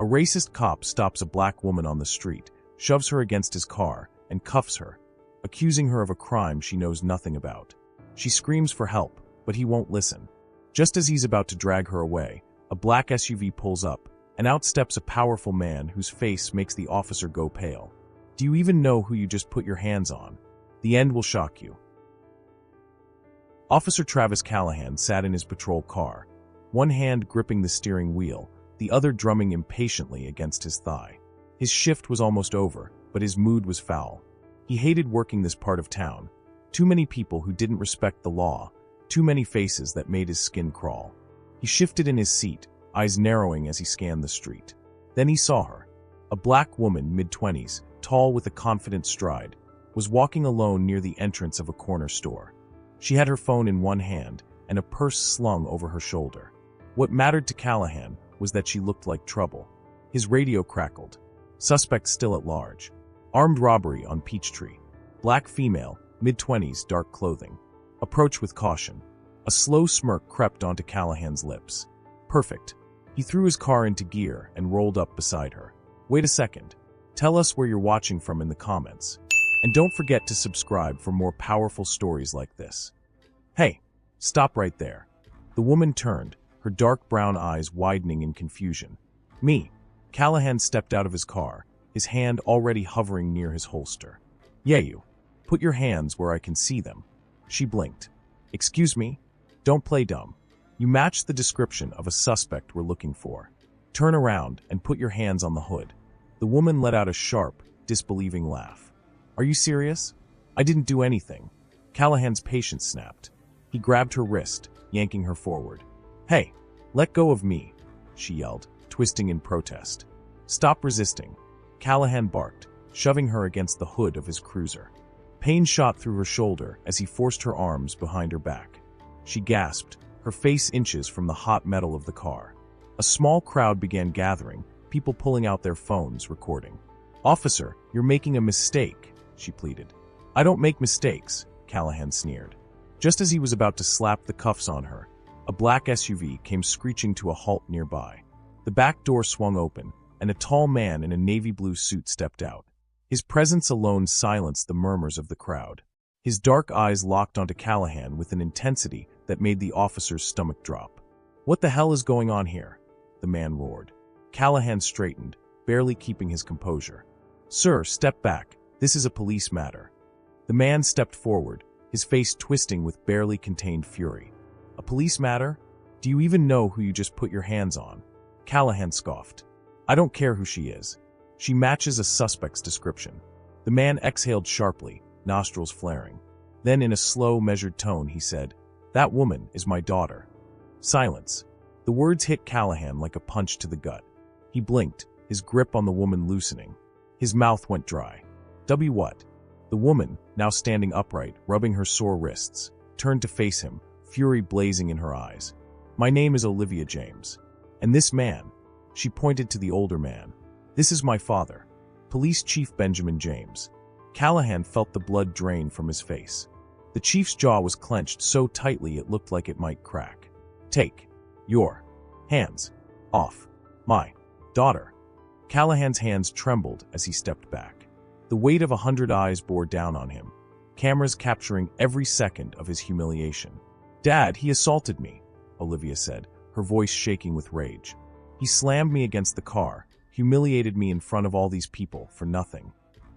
A racist cop stops a black woman on the street, shoves her against his car, and cuffs her, accusing her of a crime she knows nothing about. She screams for help, but he won't listen. Just as he's about to drag her away, a black SUV pulls up, and out steps a powerful man whose face makes the officer go pale. Do you even know who you just put your hands on? The end will shock you. Officer Travis Callahan sat in his patrol car, one hand gripping the steering wheel, the other drumming impatiently against his thigh. His shift was almost over, but his mood was foul. He hated working this part of town. Too many people who didn't respect the law, too many faces that made his skin crawl. He shifted in his seat, eyes narrowing as he scanned the street. Then he saw her. A black woman, mid-20s, tall with a confident stride, was walking alone near the entrance of a corner store. She had her phone in one hand and a purse slung over her shoulder. What mattered to Callahan was that she looked like trouble. His radio crackled. Suspect still at large. Armed robbery on Peachtree. Black female, mid-20s, dark clothing. Approach with caution. A slow smirk crept onto Callahan's lips. Perfect. He threw his car into gear and rolled up beside her. Wait a second. Tell us where you're watching from in the comments. And don't forget to subscribe for more powerful stories like this. Hey, stop right there. The woman turned, her dark brown eyes widening in confusion. Me. Callahan stepped out of his car, his hand already hovering near his holster. Yeah, you. Put your hands where I can see them. She blinked. Excuse me? Don't play dumb. You match the description of a suspect we're looking for. Turn around and put your hands on the hood. The woman let out a sharp, disbelieving laugh. Are you serious? I didn't do anything. Callahan's patience snapped. He grabbed her wrist, yanking her forward. Hey, let go of me, she yelled, twisting in protest. Stop resisting. Callahan barked, shoving her against the hood of his cruiser. Pain shot through her shoulder as he forced her arms behind her back. She gasped, her face inches from the hot metal of the car. A small crowd began gathering, people pulling out their phones, recording. Officer, you're making a mistake, she pleaded. I don't make mistakes, Callahan sneered. Just as he was about to slap the cuffs on her, a black SUV came screeching to a halt nearby. The back door swung open, and a tall man in a navy blue suit stepped out. His presence alone silenced the murmurs of the crowd. His dark eyes locked onto Callahan with an intensity that made the officer's stomach drop. What the hell is going on here? The man roared. Callahan straightened, barely keeping his composure. Sir, step back. This is a police matter. The man stepped forward, his face twisting with barely contained fury. A police matter? Do you even know who you just put your hands on? Callahan scoffed. I don't care who she is. She matches a suspect's description. The man exhaled sharply, nostrils flaring. Then in a slow, measured tone, he said, That woman is my daughter. Silence. The words hit Callahan like a punch to the gut. He blinked, his grip on the woman loosening. His mouth went dry. What? The woman, now standing upright, rubbing her sore wrists, turned to face him, fury blazing in her eyes. My name is Olivia James. And this man, she pointed to the older man. This is my father, Police Chief Benjamin James. Callahan felt the blood drain from his face. The chief's jaw was clenched so tightly it looked like it might crack. Take your hands off my daughter. Callahan's hands trembled as he stepped back. The weight of 100 eyes bore down on him, cameras capturing every second of his humiliation. Dad, he assaulted me, Olivia said, her voice shaking with rage. He slammed me against the car, humiliated me in front of all these people for nothing.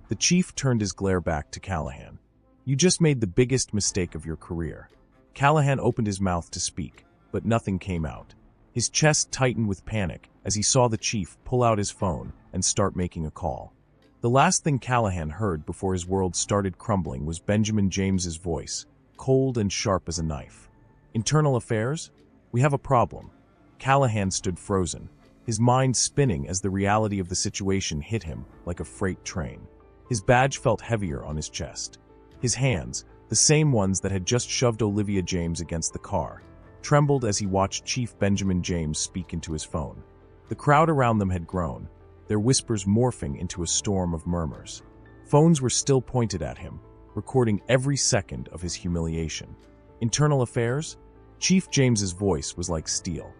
The chief turned his glare back to Callahan. You just made the biggest mistake of your career. Callahan opened his mouth to speak, but nothing came out. His chest tightened with panic as he saw the chief pull out his phone and start making a call. The last thing Callahan heard before his world started crumbling was Benjamin James's voice, cold and sharp as a knife. Internal affairs? We have a problem. Callahan stood frozen, his mind spinning as the reality of the situation hit him like a freight train. His badge felt heavier on his chest. His hands, the same ones that had just shoved Olivia James against the car, trembled as he watched Chief Benjamin James speak into his phone. The crowd around them had grown, their whispers morphing into a storm of murmurs. Phones were still pointed at him, recording every second of his humiliation. Internal affairs? Chief James's voice was like steel.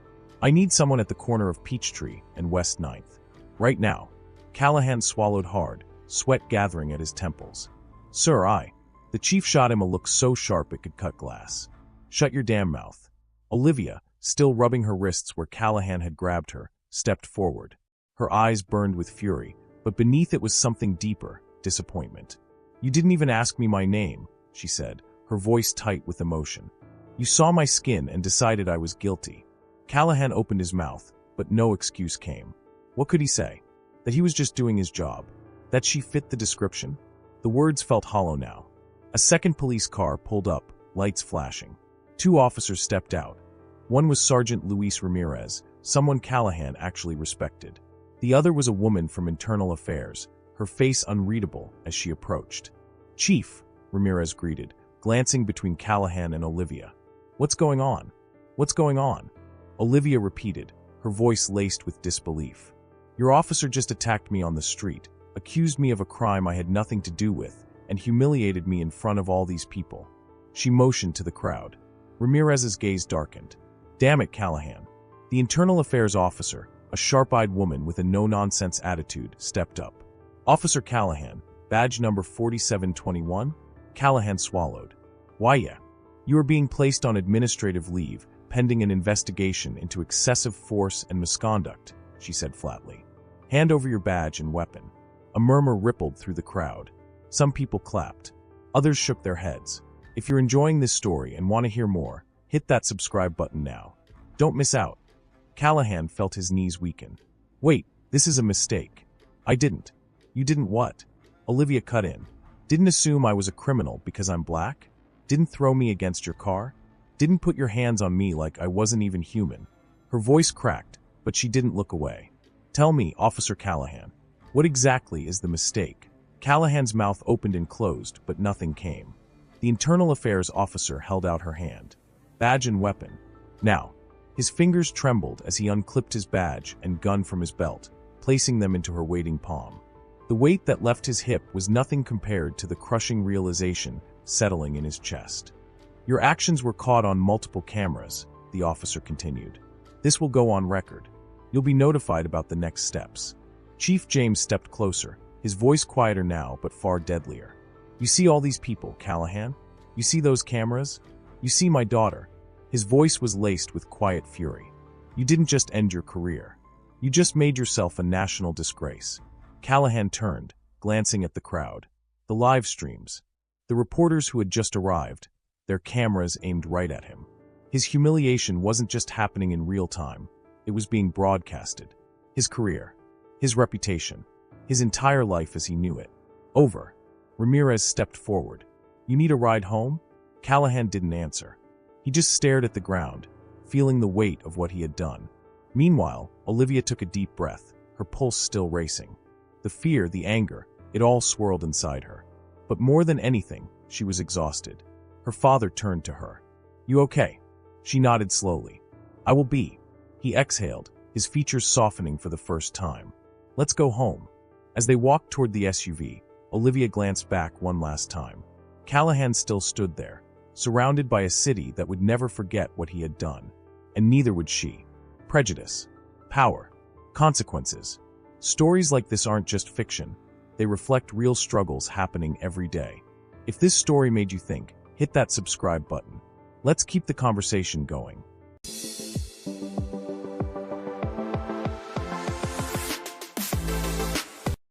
I need someone at the corner of Peachtree and West 9th. Right now. Callahan swallowed hard, sweat gathering at his temples. Sir, The chief shot him a look so sharp it could cut glass. Shut your damn mouth. Olivia, still rubbing her wrists where Callahan had grabbed her, stepped forward. Her eyes burned with fury, but beneath it was something deeper, disappointment. You didn't even ask me my name, she said, her voice tight with emotion. You saw my skin and decided I was guilty. Callahan opened his mouth, but no excuse came. What could he say? That he was just doing his job? That she fit the description? The words felt hollow now. A second police car pulled up, lights flashing. 2 officers stepped out. One was Sergeant Luis Ramirez, someone Callahan actually respected. The other was a woman from Internal Affairs, her face unreadable as she approached. Chief, Ramirez greeted, glancing between Callahan and Olivia. What's going on? What's going on? Olivia repeated, her voice laced with disbelief. Your officer just attacked me on the street, accused me of a crime I had nothing to do with, and humiliated me in front of all these people. She motioned to the crowd. Ramirez's gaze darkened. Damn it, Callahan. The Internal Affairs officer, a sharp-eyed woman with a no-nonsense attitude, stepped up. Officer Callahan, badge number 4721? Callahan swallowed. Why, yeah. You are being placed on administrative leave, pending an investigation into excessive force and misconduct, she said flatly. Hand over your badge and weapon. A murmur rippled through the crowd. Some people clapped. Others shook their heads. If you're enjoying this story and want to hear more, hit that subscribe button now. Don't miss out. Callahan felt his knees weaken. Wait, this is a mistake. I didn't. You didn't what? Olivia cut in. Didn't assume I was a criminal because I'm black? Didn't throw me against your car? Didn't put your hands on me like I wasn't even human? Her voice cracked, but she didn't look away. Tell me, Officer Callahan, what exactly is the mistake? Callahan's mouth opened and closed, but nothing came. The Internal Affairs officer held out her hand. Badge and weapon. Now. His fingers trembled as he unclipped his badge and gun from his belt, placing them into her waiting palm. The weight that left his hip was nothing compared to the crushing realization settling in his chest. Your actions were caught on multiple cameras, the officer continued. This will go on record. You'll be notified about the next steps. Chief James stepped closer, his voice quieter now but far deadlier. You see all these people, Callahan? You see those cameras? You see my daughter? His voice was laced with quiet fury. You didn't just end your career. You just made yourself a national disgrace. Callahan turned, glancing at the crowd. The live streams. The reporters who had just arrived, their cameras aimed right at him. His humiliation wasn't just happening in real time. It was being broadcasted. His career. His reputation. His entire life as he knew it. Over. Ramirez stepped forward. You need a ride home? Callahan didn't answer. He just stared at the ground, feeling the weight of what he had done. Meanwhile, Olivia took a deep breath, her pulse still racing. The fear, the anger, it all swirled inside her. But more than anything, she was exhausted. Her father turned to her. You okay? She nodded slowly. I will be. He exhaled, his features softening for the first time. Let's go home. As they walked toward the SUV, Olivia glanced back one last time. Callahan still stood there, surrounded by a city that would never forget what he had done. And neither would she. Prejudice. Power. Consequences. Stories like this aren't just fiction. They reflect real struggles happening every day. If this story made you think, hit that subscribe button. Let's keep the conversation going.